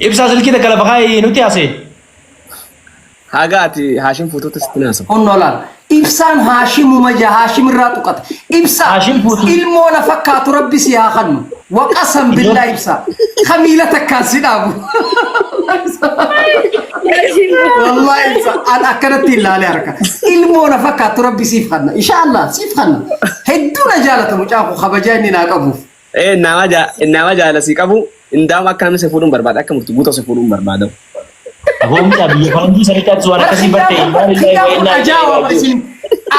إبسا سلكي تكلا بخاي نوتي أسي هاجاتي هاشم فوتو تستناسو ونولان إبسان هاشم ومجا هاشم الراتقت إبسا المونا فكات ربي سياخن وقسم بالله إبسا خميلتك كان سنابو والله إبسا أنا أكدت الله عليك المونا فكات ربي سيفخنا إن شاء الله سيفخنا هدونا جالة مجاكو خبجاني ناقبو إيه إنما جا لسيكابو إن دام كان سيفورون برباد أكمل مرتبوطة سيفورون بربادو هم أبي فرنجي سريكات سوانا كسي برتين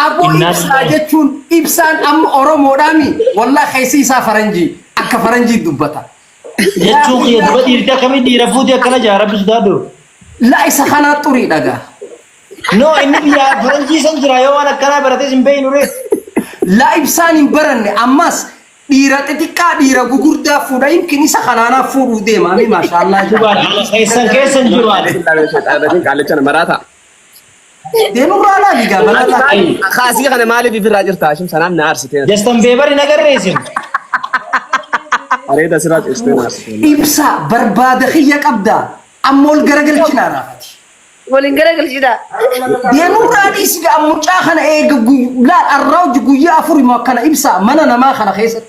أبو إبسا جتون إبسان أم أورومو دامي والله خيسي سا فرنجي أكا فرنجي دبتا جتون خي دبت يرتا كمي دي رفوت يا كلا جارب سدادو لا إسا خانا توري داغا نو إني بيا فرنجي سنجرا يو أنا كلا برتي سنبين وري لا إبسان برن أماس ديرات تكا ديرا غوغوردا فودا يمكن إسا خانانا فودو دي مامي ما شاء الله جوان على كيسن جوان قال لك أنا مراتا دينو رانا ليغا بلاتا خاصي خنا مالي في الراجل تاشم سلام نار ستين جستم بيبر نغر ريسم أريد أسرات استناس إبسا برباد خيا قبدا أمول غرغل كنا رافتي ولين غرغل جدا دينو راني سيغا أموچا خنا لا الروج غويا أفوري ما كان إبسا منا نما خنا خيست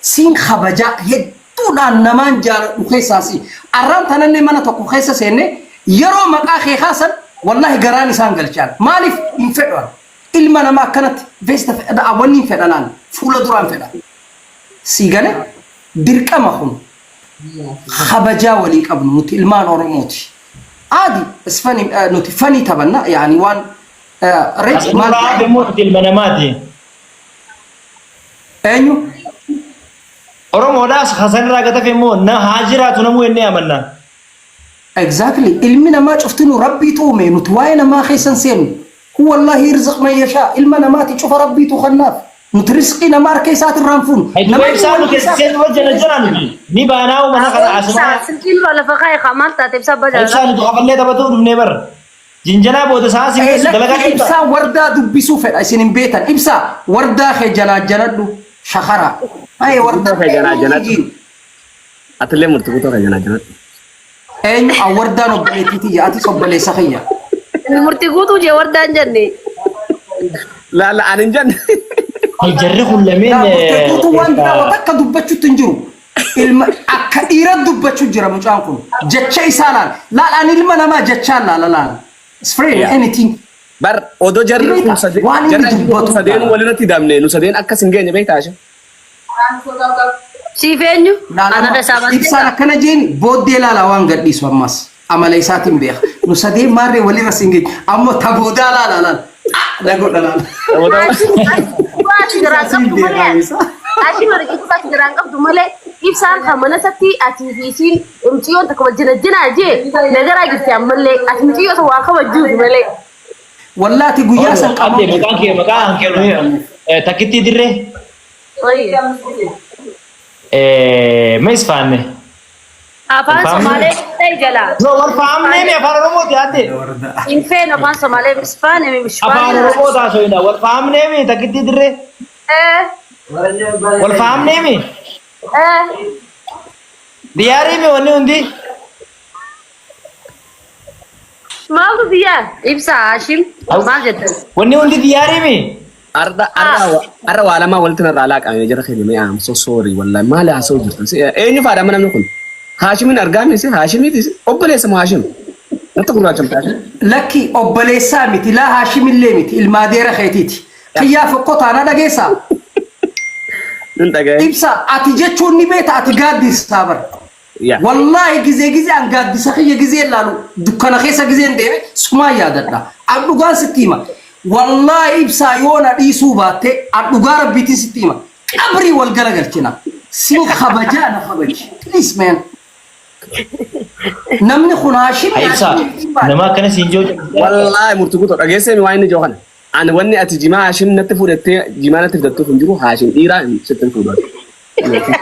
سين خبجا يدونا نمان جار خيساسي أرام تنن منا تو خيسا سيني يرو مقا خيخاسن والله قراني سانقلشان مالف ينفعل إلما ما كانت فيست أولين فعلان فولا دوران فعلان سيغاني دركا مخون خبجا ولي قبل نوتي إلمان أورموتي عادي بس فاني نوتي فاني تبنا يعني وان ريت ما راه بموت المناماتي أيوه أورمو داس خسن راغتا في مو نا هاجرات نمو إني أمنا exactly إلمنا ما شفتنه ربي تومي نتواينا ما خيسن سين هو الله يرزق من يشاء إلمنا ما تشوف ربي تخناف نترزقنا مار كيسات الرانفون نما يبسانو كيسين وجه الجنان نيبانا ومنا خلا عشما سلكين ولا فخاي خمالتا تبسا بجا يبسانو تخفل لي تبتو نبر جنجنا بود ساسي لك إبسا وردا دبسو فد أسين بيتا إبسا وردا خجنا جندو شخرا أي وردا خجنا جند أتلي مرتبطة خجنا جند أين أوردا نبليتي جاتي صبلي سخية مرتقوتو جي وردان جني لا أنا جن الجرخ لمين مرتقوتو واندا وتك دبتشو تنجرو أكيرا دبتشو جرا مجانكم جتشي سالان لا أنا لما ما جتشان لا سفري anything بر أودو جرخ سدين ولا نتدامنه نسدين أكسنجين بيتاش سيفينيو أنا ده سامس إبسا كنا جين بودي لا وان قد يسوى ماس أما ليساتين بيخ نسدي ماري ولي رسينجي أما تبودا لا نقول لا أشي مريك إبسا جرانقب دمله إبسا خمنا ستي أتيفيسين إمتيون تكو جنا جي نجرا جبتي أمالي أتمتيون سواقا وجود مالي والله تقول ياسن أبدي مكان كيلو تكتي دره ما يسفعني أفان سومالي تيجلا لو والفامني مي أفان رموت يادي إن فين أفان سومالي مسفاني مش أفان رموت أسوينا والفامني مي تكتي دره والفامني مي دياري مي وني وندي ما هو ديار إبسا عاشم ما جدا وني وندي دياري مي أرى ولا ما ولتنا رعلاك أنا جرى خير ما يعمل so sorry والله ما له أسوي جرت إيه نفعل ما نقول هاشمين أرقام يصير هاشمي تيجي أبلي اسمه هاشم أنت كل راجل تاجي لكي أبلي سامتي لا هاشم اللي متي الماديرة خيتيتي خياف قطع أنا دقيسا أنت جاي إبسا أتيجتشوني بيت أتقادي صابر والله جزء عن قادي سخية جزء لانو دكان خيسا جزء ده سكما يادنا أبلغان ستيما والله إبسا يونا ديسو باتي أبلغان بيتي ستيما أبري والجرجر كنا سين خبجانا خبج please man نمني خناشي إبسا نما كان سينجو والله مرتبط أجلس من وين جوهنا أنا وني أتجمع هاشم نتفور جماعة نتفدتو فنجرو هاشم إيران ستن فوضى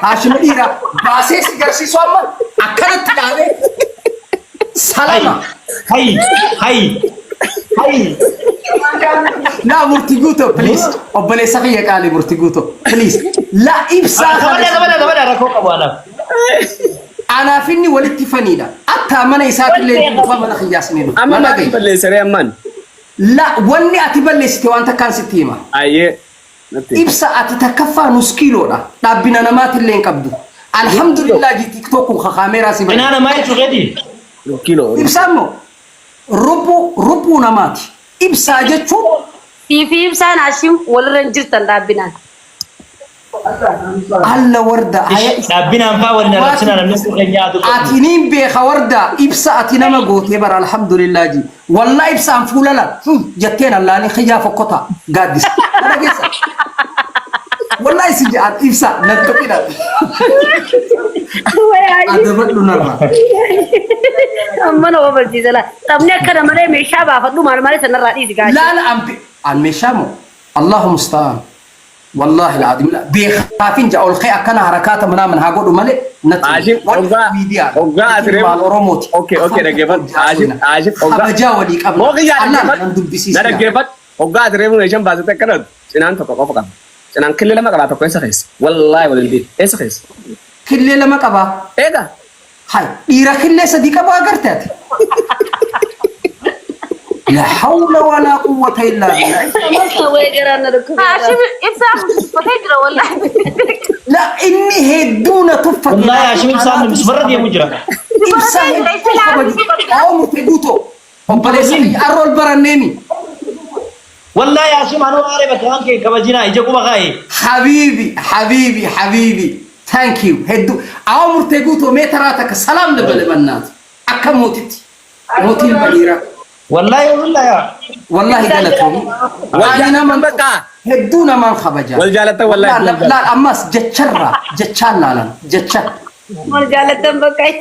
هاشم إيران باسيس جرسي سوما أكلت كذا سلامة هاي لا مرتقوتو بليز أبلي سخية قالي مرتقوتو بليز لا إبسا تبدا ركوك أبو أنا أنا فيني ولدت فنيدا حتى من يسات اللي فما خياسني أما ما تبلي سريع من لا وني أتبلستي وأنت كان ستيمة أيه إبسا أتتكفى نص كيلو لا تابنا نمات اللي ينقبضوا الحمد لله جي تيك توك وخاميرا سيبا أنا ما يتغدي كيلو إبسا مو ربو نمات إبسا جتشو في إبسان عشيم ولا رنجر تندابنا الله وردة ربنا أنفع ونرسلنا نمسك الجاد أتنين بيخ وردة إبسا أتنا ما قوت يبر الحمد لله جي والله إبسا أنفولا لا جتين الله ني خيا فقطة قادس أنا قيسا والله سجاد إبسا نتوكينا أدبت لنا أما أنا أقول جزء لا طب نكنا مرة مشابه فدو مارماري سنة رئيس قاعد لا لا أم مشامو الله مستعان والله العظيم لا بيخافين جاء الخير كان حركات منا من هاقول مالي عاجب أوغا أتريم أوكي رجبت عاجب أوغا بجاولي قبل مو غير الله رجبت لا رجبت أوغا أتريم نيشان بازت كناد سنان تقف فقط سنان كل لما قرأت كويس خيس والله ولدي إيش خيس كل لما قبا إيه ده هاي إيرا كل صديقة باقرتات لا حول ولا قوة إلا بالله عشيم إبسان فتجرا ولا لا إني هدونا طفة والله يا شباب صار مسفرد يا مجرم إبسان أو متقوتو هم بلسي أرول برانيمي والله يا شباب أنا أعرف كلام كي كبجنا يجوا بخاي حبيبي ثانك يو هدو أو مرتقوتو متراتك سلام لبلبنات أكم موتي البليرة والله يا والله قالتهم وأنا من بقى هدونا من خبجا والجالة والله لا أماس جتشر لا جتشر مرجالة بكاي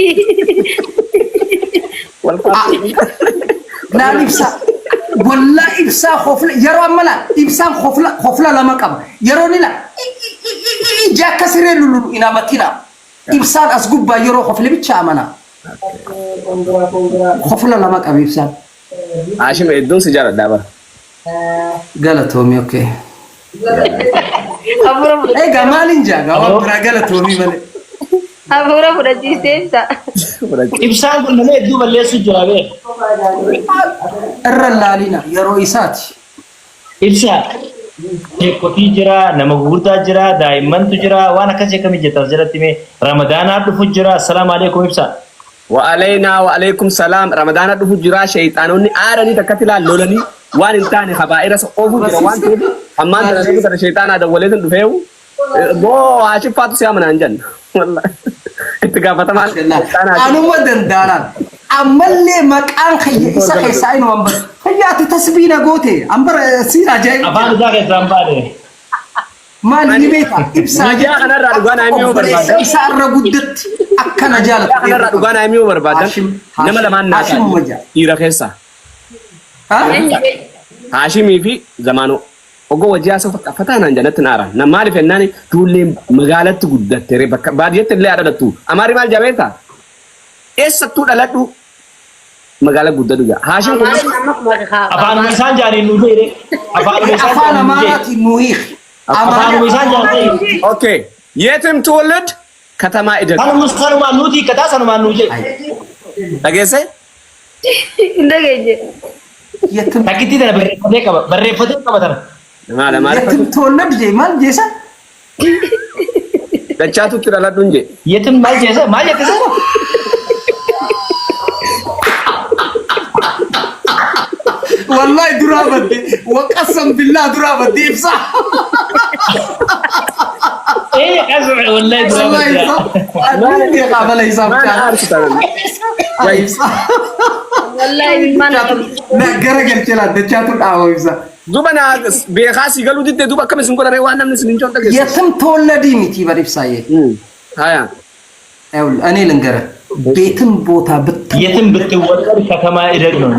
لا إبسا والله إبسا خوفلا يرو أملا إبسا خوفلا لما كم يروني لا جاك سير لولو إنا متنا إبسا أسقوبا يرو خوفلا بتشامنا خوفلا لما كم إبسا عاشم إدون سجارة دابا قالتهم أوكي إيه جمالين جا قالتهم مالي أبورا برجي سيفتا إبسان كنا ما يدوب اللي سجرا الرلالينا يا رئيسات إبسان كوتي جرا نمغورتا جرا دائما تجرا وانا كذا كم جت جرا تيمه رمضان أبو فجرا السلام عليكم إبسان وعلينا وعليكم السلام رمضان أبو فجرا شيطانوني آرني تكتلا لولني وان انتاني خبائر سأوفو جرا وان تودي أمان ترى شيطان هذا ولدن دفعه بو عاشق فاتو سيامنا أنجن والله اتقافة مان أنا ودن داران أملي مكان خي إسا خيساين وامبر خياتي تسبينا قوتي أمبر سينا جاي أبان ذاك زامباري ما نجيبيتا إبسا نجا أنا رادوغان أميو بربادن إبسا الرقودت أكنا جالت أنا رادوغان أميو بربادن نما لمان ناسا إيرا خيسا هاشمي في زمانو ogo wajja so fatana janat nara na mali fennani tulle magalat guddatere badiyat le adatu amari mal jabeta essa tu dalatu magala guddadu ya hashim afan misan jani nujere afan amarati nuih afan misan jani okay yetim tolad katama idak hal muskanu ma nuti kata sanu ma nuje dagese indagaje yetim takiti dana barrefate ka badana mala mala yetim tolad je mal jesa dachatu tirala dunje yetim mal jesa mal jesa والله درابتي وقسم بالله درابتي بصح ايه قسم والله درابتي والله قابل حساب ما عارف ترى كويس والله ما لا غرغل كلا دچاتو داو بصح دوبنا بخاسي قالوا دي دوبا كم اسم كره وانا من سنين جون يتم تولدي متي بريبساي هيا اقول اني لنገረ ቤትም ቦታ የትም ብትወለድ ከተማ ይደግ ነው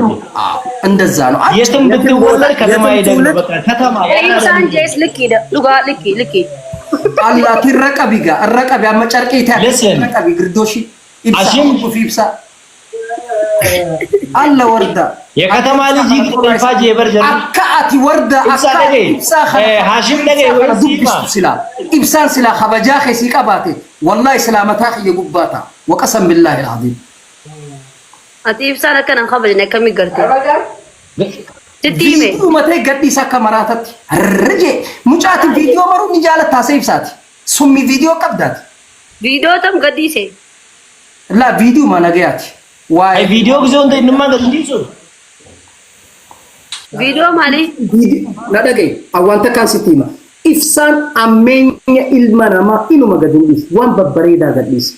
እንደዛ ነው የትም ብትወለድ ከተማ ይደግ ነው በቃ ከተማ ኢንሳን ጄስ ልክ ይደ ሉጋ ልክ አላ ትረቀቢጋ አረቀቢያ መጨርቄ ይታ ረቀቢ ግርዶሽ አሽም ፊብሳ አላ ወርዳ የከተማ ልጅ ይፋጅ የበርጀር አካአቲ ወርዳ አካአቲ ሃሽም ነገ ወይሲማ ሲላ ኢብሳን ሲላ ኸበጃ ኸሲቃባቴ والله سلامتها يغباتا وقسم بالله العظيم ati ibsaan akkana hin kabajne akkamii gartee tittiime Viidiyoo matee gadhiisa akka maraatatti. Harrajee mucaati viidiyoo maruu ni jaalatta haasee ibsaati. Summi viidiyoo qabdaati. viidiyoo tam gadhiise La viidiyoo mana gayaati. Ay Waa'ee video gizo nda inuma ga ndiso. viidiyoo maalii na dhagaye awwanta kan sitti hima. Ibsaan ammeenya ilma namaa inuma gadi hin dhiisu. Waan babbareedaa gadhiisa.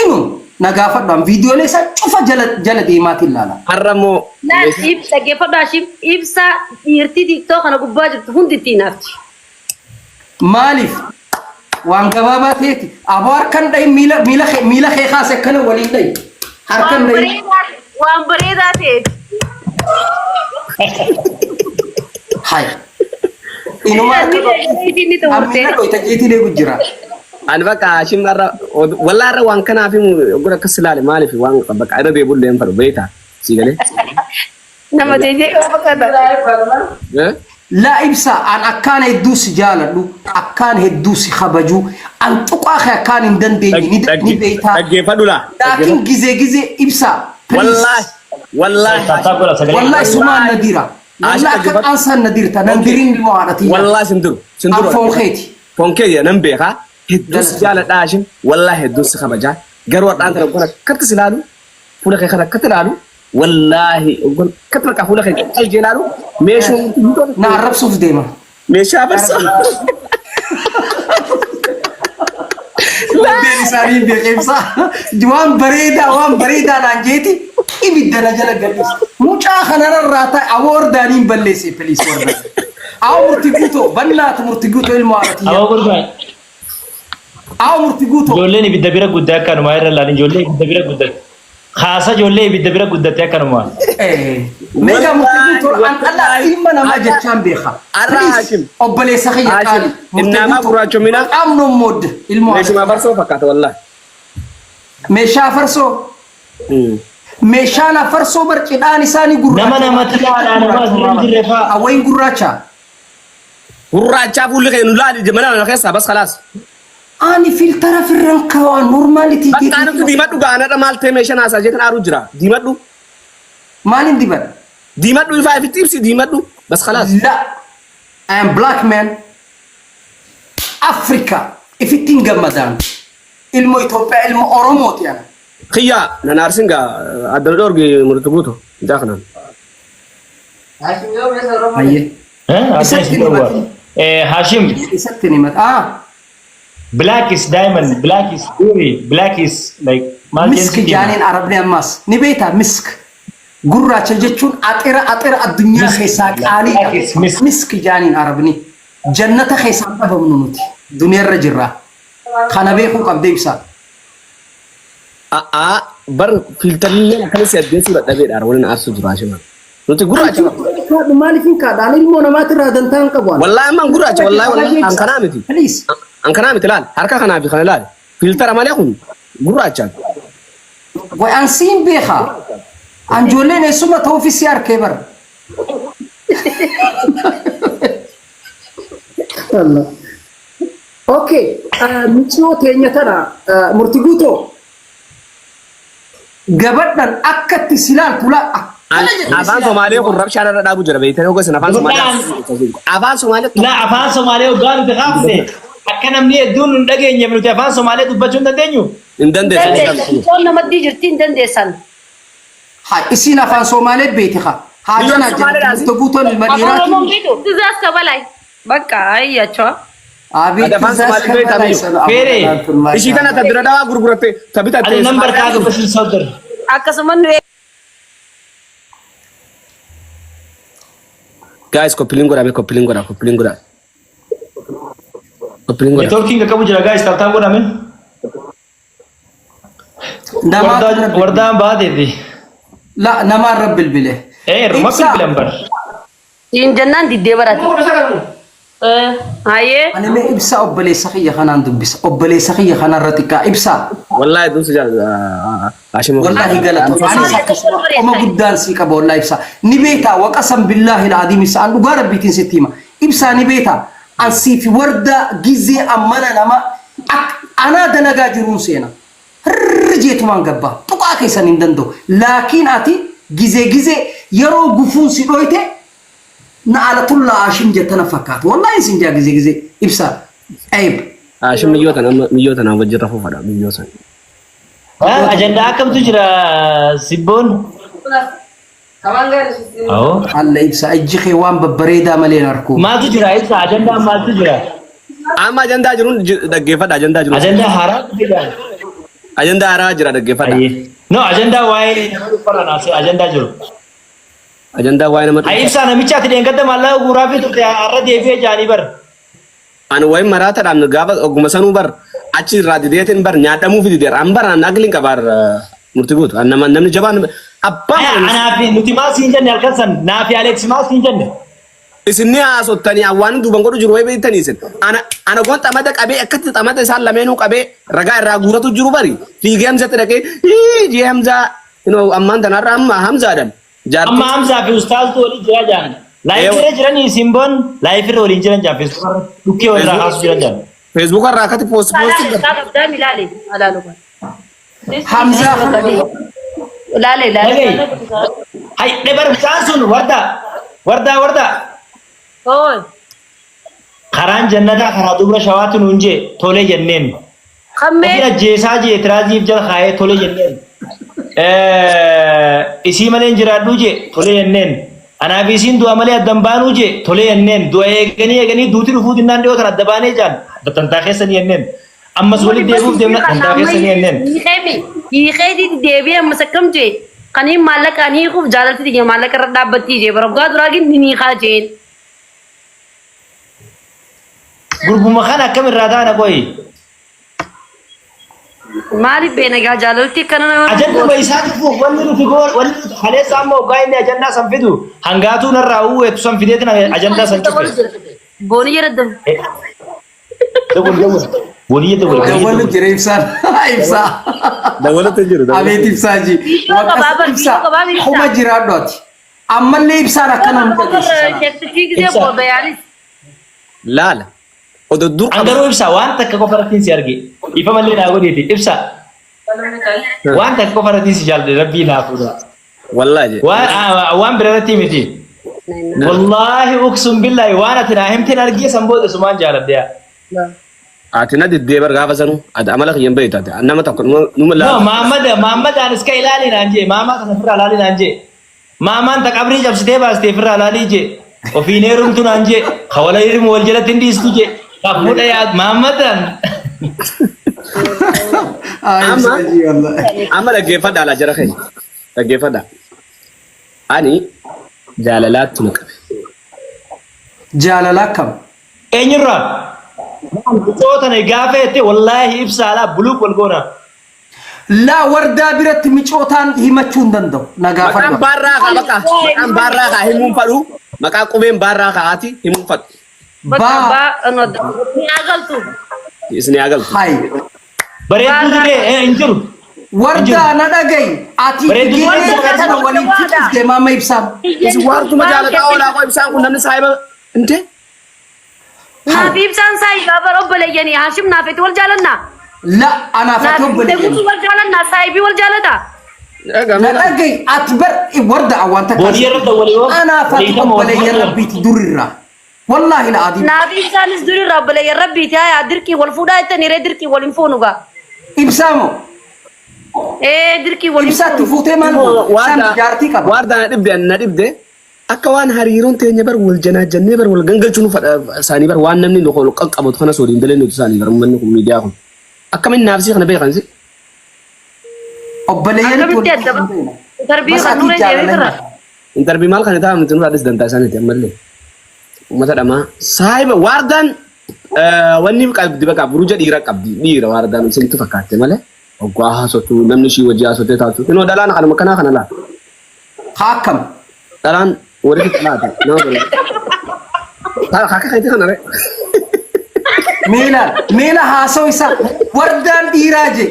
Inuma na gaafadhaan viidiyoolee isaa cufa jala deemaatiin ilaala. Harramoo. laal ibsa geeffadhu ashim ibsa dhiirtii tiktoo kana gubbaa jirtu hundi ittiin hafti Maaliif? Waan gabaabaa ta'eeti. Aboo harkan dhahi miila kee kaase akkana waliin dhahi. Harkan dhahi. waan bareedaa ta'eeti Hai. Inuma inni ta'urtee Amina dhoyta jeetilee gujjira. Ani bakka Hashim har'a wallaahi har'a waan kanaaf gura akkas ilaale maaliif waan bakka irra deebullee hin fadhu beektaa sii galee. nama deejee fakkaata Laa ibsa an akkaan hedduu si jaaladhu akkaan hedduu si kabaju an tuqaa kee akkaan hin dandeenye ni beektaa. Dhaggeeffadhu laa. Laakiin gizee ibsa. Wallaahi wallaahi Takola sagale. Wallahi sumaan nadira. Wallahi akka qansaan nadirta nandirin ilmoo haadhatii. wallaahi sindiru An foonkeeti. Fonkee nan beekaa hedduus jaaladha Hashim wallaahi hedduus si kabajaa garuu hadhaan kana kun akkatti si ilaalu fuula kee kana akkatti ilaalu wallaahi kun akkatti bakka fuula kee qalbii ilaalu meeshaa Na arrabsuuf deema. meeshaa barsa. Laddeen isaanii beekumsa waan bareedaa naan jeeti ibidda na jala gadhiisa. Mucaa kanarraa ta'e awoordaaniin balleesse piliis warra. Awo murti guutoo bannaatu murti guutoo ilmoo haadhatii. Awa gurba. Awo murti guutoo. Ijoolleen ibidda bira guddaa akkanuma irra laalan ijoollee ibidda bira guddaa. Haasa ijoollee ibidda bira guddatte akkanuma. Meeqa murti guutoo an alla ilma namaa jechaan beeka. Arraa Hashim. Obboleessa kiyya qaali. Innamaa gurraachomina. Qaamnoon moodde ilmoo haadhatii. Meeshaa barsoo fakkaata wallaahi. Meeshaa farsoo. Meeshaan farsoo barcidhaan isaanii gurraacha. Nama namatti laadhaa nama asirra hin jirre faa. Awwayin gurraacha. Gurraachaa fuulli kee nu laali mana kana keessaa bas khalaas. Ani filtara firran kawaa normaalitii Bakka anutti diimadhu gaanadha maal ta'e meeshaan haasaa jeekan aaruu jira. Diimadhu. Maalin diban? Diimadhu ifaa ifitti ibsi diimadhu bas khalaas. La. I am black man. Africa. Ifittiin gammadaan. Ilmo Itoophiyaa ilmo Oromooti ana. Kiyyaa nan aarsin gaa addana dhoorge murti guutu jaa kanaan. Ayyee. Isatti dhowwa. Hashim. Isatti ni mata. Black is diamond, black is ruby, black is like Misk jaaniin arabni ammas. Ni beektaa misk. Gurraacha jechuun axira addunyaa keessaa qaaliidha. Misk jaaniin arabni. Jannata keessaa dhabamnu nuti. Duniyaarra jirra. Kana beekuu qabdee ibsaa. Bar filtarri akkana si addeessuudha dhabeedhaan waliin aarsuu jira Hashim. Nuti gurraacha. Maaliif hin kaadhaan ilmoo namaatirraa dantaan qabu. Wallaahi ammaan gurraacha wallaahi an kanaa miti. Please. An kanaa miti laal harka kanaa fi kana laal filtara malee kun gurraacha. Way an siin beekaa. An ijoolleen eessuma ta'uu fi si harkee bara. Okay, michoo teenya tana murti guutoo. Gabadhan akkatti silaan tulaa. Afaan Somaalee kun rabshaan irra dhaabu jira beektanii ogeessan afaan Somaalee. Afaan Somaalee. La afaan Somaalee hoggaa nuti haafne akka namni hedduun nu dhageenye nuti afaan Somaalee dubbachuu hin dandeenyu. Hin dandeessan. Foon namatti jirti hin dandeessan. Haa isiin afaan Somaalee beekti haa. Haa jana jirti guutoon ilma dhiiraati. Oromoon bitu tizaas kabalay bakka ayyacho Abiin Afaan Somaalee beektaa Feere. Ishii kana ta bira dhawaa gurguratte ta bitatte. Ani nambar kaa dubbachuu soddor. akkasuma nu Guys, kopiliin godhame kopiliin godha kopiliin godha. Kopiliin godha. Networking qabu jira guys taptaan godhame. Wardaan baateeti. La namaan rabbil bile. Ruma bilbilan bar. siin jannaan diddee barate. Hayyee. Ani mee ibsaa obboleessa kiyya kanaan dubbisa. Obboleessa kiyya kanarra xiqqaa ibsaa. Wallahi dunsi jaa Hashim. Wallahi galatu. Anis akkasuma oma guddaan sii qaba wallahi ibsaa. Ni beektaa waqasam billaahi al-adiim ibsaa. An dhugaa rabbiitiin sitti hima. Ibsaa ni beektaa. An siifi warda gizee ammana nama anaa dalagaa jiruun seena. jeetumaan gabbaa tuqaa keessan hin danda'u laakiin ati gizee yeroo gufuun si dhoyte na alatullaa Haashim jettana fakkaatu wallahi isin jaa gizee ibsa ayib Haashim miyyoo tana wajjin rafuu fadha miyyoo san ajandaa akkamtu jira Sibboon? alla ibsa ijji kee waan babbareedaa malee narku Maaltu jira ibsa ajandaa maaltu jira? amma ajandaa jiruun dhaggeeffadha ajandaa jiru Ajandaa haaraa jira. ajandaa haaraa jira dhaggeeffadha No ajandaa waa'ee nama dhuunfaa naasee ajandaa jiru. ajandaa waa'ee nama Ay ibsa namicha ati dheengadda maallaqa guuraa fi turte har'a deebi'ee jaanii bar. ani waa'ee maraataadhaan gaafa ogguma sanuu bar achi irraa dideetiin bar nyaadhamuu fi dideera an bar nagliin qabaar murtii gootu namni jabaan abbaan Anaafi nuti maal siin jenne halkan san naafi Alex maal siin jenne? isinni haasottanii awwaan duuban godhu jiru wayi beektanii isin ana gon xamada qabee akkatti xamada isaan lameenuu qabee ragaa irraa guuratu jiru bari fiigee hamzatti dhaqee jee hamzaa ammaan tanarra amma hamzaadhan Amma Hamzaa fi Ustaaztu waliin jira jaan. Laayifirra jiranii Simboon laayifirra waliin jiran jaan feesbuukarra dhukkee walirraa kaasu jiran jaan. feesbuuk irraa akkatti poost Hamza Hay debar bisaan sun warda. Karaan jannataa karaa dubra shawaatu nuun jee tolee jenneen. Ofii ajjeesaa jee tiraaziif jala kaayee tolee jenneen. Isii malee hin jiraadhu jee tolee jenneen. Anaaf isiin du'a malee addan baanuu jee tolee jenneen. Du'a eeganii duuti dhufuu dinnaan dhiyoo tan adda baanee jaan tantaa keessanii jenneen. Ammas walitti deebi'uuf deemna tantaa keessanii jenneen. Hiikeetii deebi'ee ammas akkam jee kaniin maallaqa ni hiikuuf jaalalti dhigee maallaqa irra dhaabbattii jee baroggaa duraagiin ni hiikaa jeen. Gurbuma kana akkam irraa taana qoyi. Maaliif beena gaa jaalalti akkana nama Ajanduma isaa dhufuuf wanni nuti haleessa amma hoggaa inni ajandaa san fidu hangaatuu narraa uwweetu san fideetin ajandaa san cufe. booni jedhaddan. Boniyya dawwalu jira ibsaan ibsaa dawwalatti jiru abeet ibsaa ji waqas ibsaa huma jiraadhu ati ammallee ibsaan akkana nu dhageessisa laala ododdur Angaruu ibsa waan takka qofa irratti si arge. Ifa malee naa godheeti ibsa. Waan takka qofa irratti si jaalladhe rabbii naa fuudha. wallaahi Waan bira irratti miti. Wallaahi uqsum billaahi waan ati naa himteen argee san booda sumaan jaalladhe. ati na diddeebar gaafa sanu ada amala kiyyan beeytaate nama tokko numa No laa Muhammad aan iska ilaali naan jee maamaa kana firraa ilaali naan jee. Maamaan ta qabrii cabsitee baastee firraa ilaali jee. Ofiin heerumtu naan jee. Hawala hirimu wal jalatti hin dhiistu jee. Fuudha yaad Muhammadan. amma dhaggeeffadha ala jara keenya dhaggeeffadha ani jaalalaatti nu qabe jaalala kam Eenyurraa? Micootana gaafa jette wallaahi ibsaadhaa buluuk wal goona. laa wardaa biratti micootaan himachuu hin danda'u nagaa maqaan baarraa kaa maqaan baarraa kaa himuun fadhu maqaa qubeen baarraa kaa'aati himuun fadhu isni agaltu hay Bareedduu turee hin jiru. wardaa na dhagayi ati Bareedduu gidee wardaa kana waliin fixiste maama ibsaan isi waartuma jaalataa oolaa qoo ibsaan kun namni saahiba inte Naaf ibsaan saahiba bara obboleeyyanii Haashim naaf itti wal jaalannaa. la anaaf ati Naaf obboleeyyan itti wal jaalannaa saahibii wal jaalataa. na dhagayi ati bar warda awwaan takka Boodiyyaa irra dawwalee yoo anaaf ati obboleeyyan rabbiiti durirraa wallaahi la adiin Naaf ibsaanis durirraa obboleeyyan rabbiiti haa dirqii wal fuudhaa jettanii ree dirqii wal hin fuunu gaa. ibsaamo Dirqii wal hin ibsaatti fuunu. fuutee maal isaan jaartii qaba waardaa na dhibde na dhibde akka waan hariiroon teenya bar wal janaajannee bar wal gangalchuun isaanii bar waan namni nu qaqqabatu kana soodiin dalee nuti isaanii bar uummanni kun miidiyaa kun akkamiin naafsii kana beekan si obboleeyyan Akkamitti adda ba'a? Darbii kan nuree deemee jira. intarbii maal kana taa'amti nurraa dhis dantaa isaaniiti ammallee uummata dhamaa saahiba waardaan wanni qabdi baqa buruja dhiira qabdi dhiira waardaan isinitti fakkaatte malee oggaa haasotu namni ishii wajji haasotee taatu inoo dhalaan kanuma kanaa kana laa haakam dhalaan walitti laata nama bare akka kayti kana re meela haasoo isaa wardaan dhiiraa je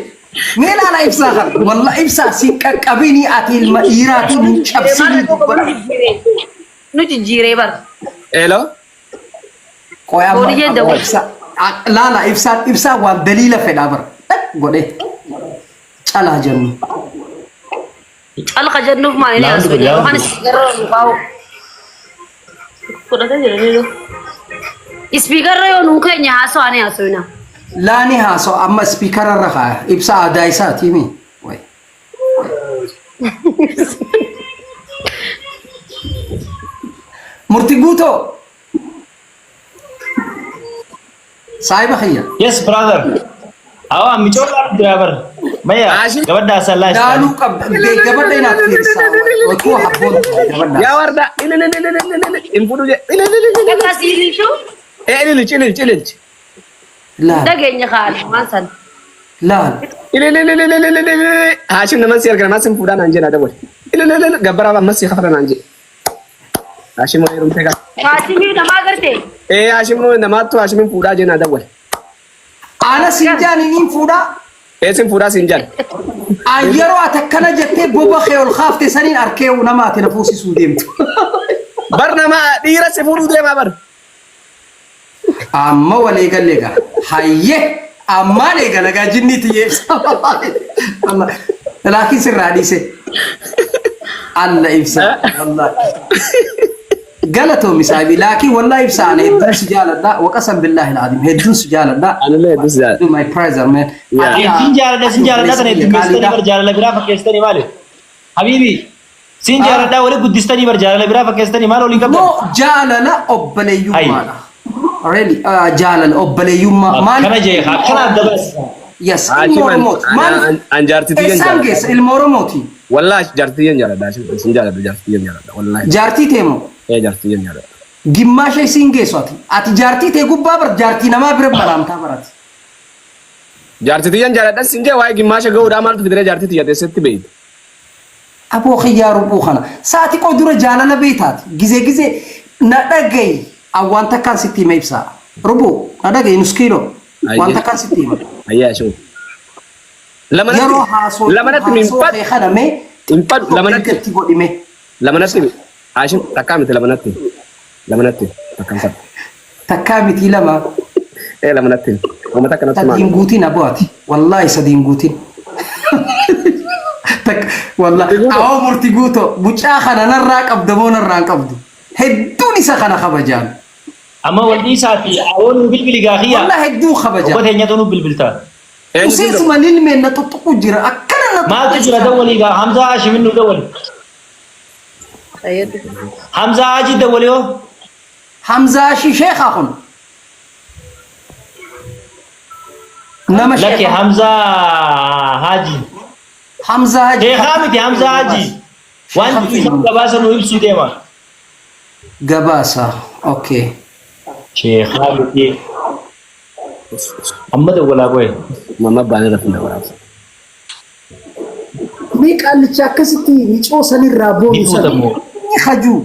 meela ala ibsaa kan walla ibsaa si qaqqabini ati ilma dhiiraatu nu cabsini dubbata Nu jijjiiree bara. elo qoyaa Boodiyyee dawwal. laala ibsaa waan daliila fedhaa bar godhe calaa jennu. Calqa jennuuf maali ni asoo jedhu waan ispiikarra nuufaa fudhatee jira ni ispiikarra yoo nuu keenya haasoo ani haasoo Laani haasoo amma ispiikararra kaaya ibsa aadaa isaati mi. Murtii guutoo. Saahiba khiyya. Yes brother. Awa michoo driver. Maya gabadha sallah. Daaluu qabda gabadha inaaf fiirsaa. Wakuu habboon gabadha. Yaa warda in fuudhu je Akka siilichuu ililchi Laal dhageenya kaal maan san laal. Haashim naman si argana masin fuudhaa naan jedha dabal gabbaraaf ammas si kafala naan jedhe Haashim wayii rumtee gaa Haashimii namaa gartee Haashim namaattu Haashimin fuudhaa jenna dabal Ana sinjaan iniin fuudhaa. eesin fuudhaa siin jala Yeroo ati akkana jettee boba kee ol kaafte saniin arkee nama ati na fuusisuu deemtu. bar nama dhiira si fuudhuu deemaa bar Amma walii galee gaa hayyee ammaan eegala gaa jinni tiyyeessa. Laakiin sirraa dhiise. Alla ibsa. Galatoomi saahibii laakiin wallaahi ibsa ana hedduun si jaaladha waqasan billaahi al'aadiim hedduun si jaaladha. anillee hedduu si jaalladha My prize man. Sin jaaladha kana itti geessitanii bar jaalala biraa fakkeessitanii maali? Habiibi sin jaaladha wali guddistanii bar jaalala biraa fakkeessitanii maal waliin qabdan? No jaalala obboleeyyummaadha. Really jaalala obboleeyyummaa maal? Kana jee akkana adda baas. Yes ilma Oromooti. Maal? an jaartitii yen Eessaan geessa ilma Oromooti. wallahi jaartitii yen jaalladha Haashim sin jaalladha jaartitii yen jaalladha wallahi Jaartii teemoo. jaartitii yen jaalladha Gimmaasha isiin geessu ati. Ati jaartii tee gubbaa bar jaartii namaa bira baraamtaa barati. jaartitii yen jaalladha sin jee waa'ee gimmaasha ga'uudhaa maaltu fidee jaartitii yadeessatti beeyte Aboo xiyyaa rubuu kana. Sa'ati qoo dura jaalala beetaati. Gizee na dhagayi. Awwaan takkaan sitti hima ibsaa. Rubuu na dhagayi nuskiiloo. Waan takkaan sitti hima. ayyaa Haashim Yeroo haasoo lamanatti minfadhu kadhamee hinfadhu lamanatti godhime. lamanatti Haashim takkaa miti lamanatti takkaan fadhu Takkaa miti lama. lamanatti uummata akkanatti Sadiin guutiin abu'aati. Wallaahi sadiin guutiin. Wallaahi awoo murtii guutoo mucaa kana narraa qabda moo narraa hin qabdu. Hedduun isa kana kabajaan. Amma wal dhiisaati awoon bilbili gaafiyyaa. Wallaahi hedduu kabajaan. Uffata eenyatu nu bilbiltaa? Useesuma lilmeen na tuttuqu jira akkana na Maaltu jira dawwalii gaa Hamza Haashimin nu dawwali. Hamza Haaji dawwali yoo? Hamzaa shi sheekha kun. Nama Lakke sheekha. Hamza Haaji. Hamzaa Haji. Sheekhaa miti Hamza Haaji. Waan isaan gabaasa nu ibsuu deema. Gabaasa. Okay. Sheekhaa miti. Amma dawwalaa qoye. mama baanee rafna waraabsa Mee qaallicha akkasitti micoo sanirraa boonsan. Ni hajuu.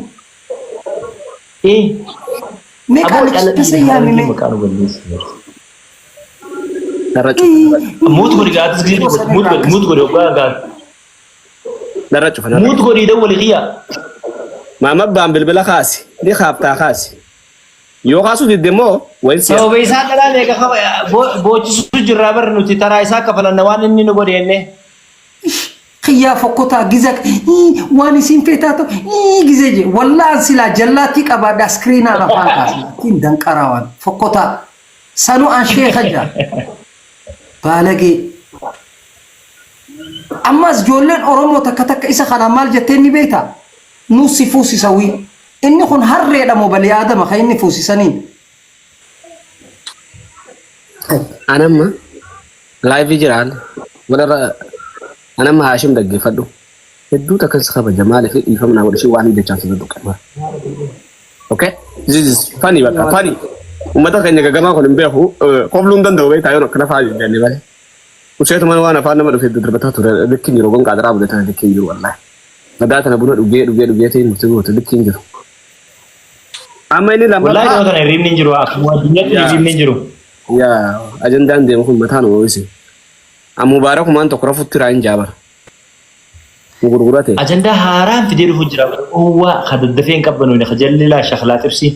Mee qaallicha akkasa yaamime. darra Muut godhi gaatis gidi muut godhi oggaa gaa. cufa Muut godhi dawwali xiyya. mama baan bilbila kaasi ni kaaftaa kaasi yoo kaasu didde moo wayin siya Sababa isaa dhalaan eega boochisuu jirraa bar nuti taraa isaa kafalanna waan inni nu godheenne. Xiyyaa fokkotaa giza waan isin feetaa ta'u gizee je wallaan silaa jallaatti qabaadha iskiriinaan afaan kaasna. Ittiin danqaraa waan fokkotaa sanuu an sheekha jira. Baalagee. Ammas ijoolleen Oromoo takka isa kanaan maal jetteen ni beektaa? Nuus si fuusisa wii. Inni kun harreedha moo balee aadama kan inni fuusisaniin. anamma live jiraan walarra anamma Haashim dhaggeeffadhu hedduu takkas kabaja maaliif dhiifamnaa godhe shii waan hin jechaa sirriitu qaba okay this is funny bakka funny ummata keenya gagamaa kun hin beeku qofluu hin danda'u beektaa yoo akkana fa'aa jennee malee useetuma waan afaan nama dhufee darbataa ture likki jiru gonqaa daraa budatan likki jiru wallahi gadaa tana buna dhugee ta'e murtii goote likki jiru amma inni lama Wallahi nama kana hirribni hin jiru akkuma addunyaatti hirribni hin jiru. yaa ajandaan deemu kun mataan ho'ise Mubaarakumaan tokko rafutti raayin jaabar gurgurate Ajandaa haaraan fidee dhufu jira. Uwwa ka daddafee hin qabbanoone ka jallilaa shaklaa xibsi.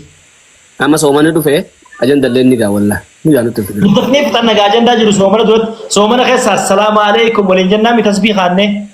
amma soomani dhufe أجندة اللي نيجا والله نيجا نتفق دفني فتنا جاجن دا جرو سومنا دوت سومنا خير السلام عليكم ولين جنة متسبيح عنه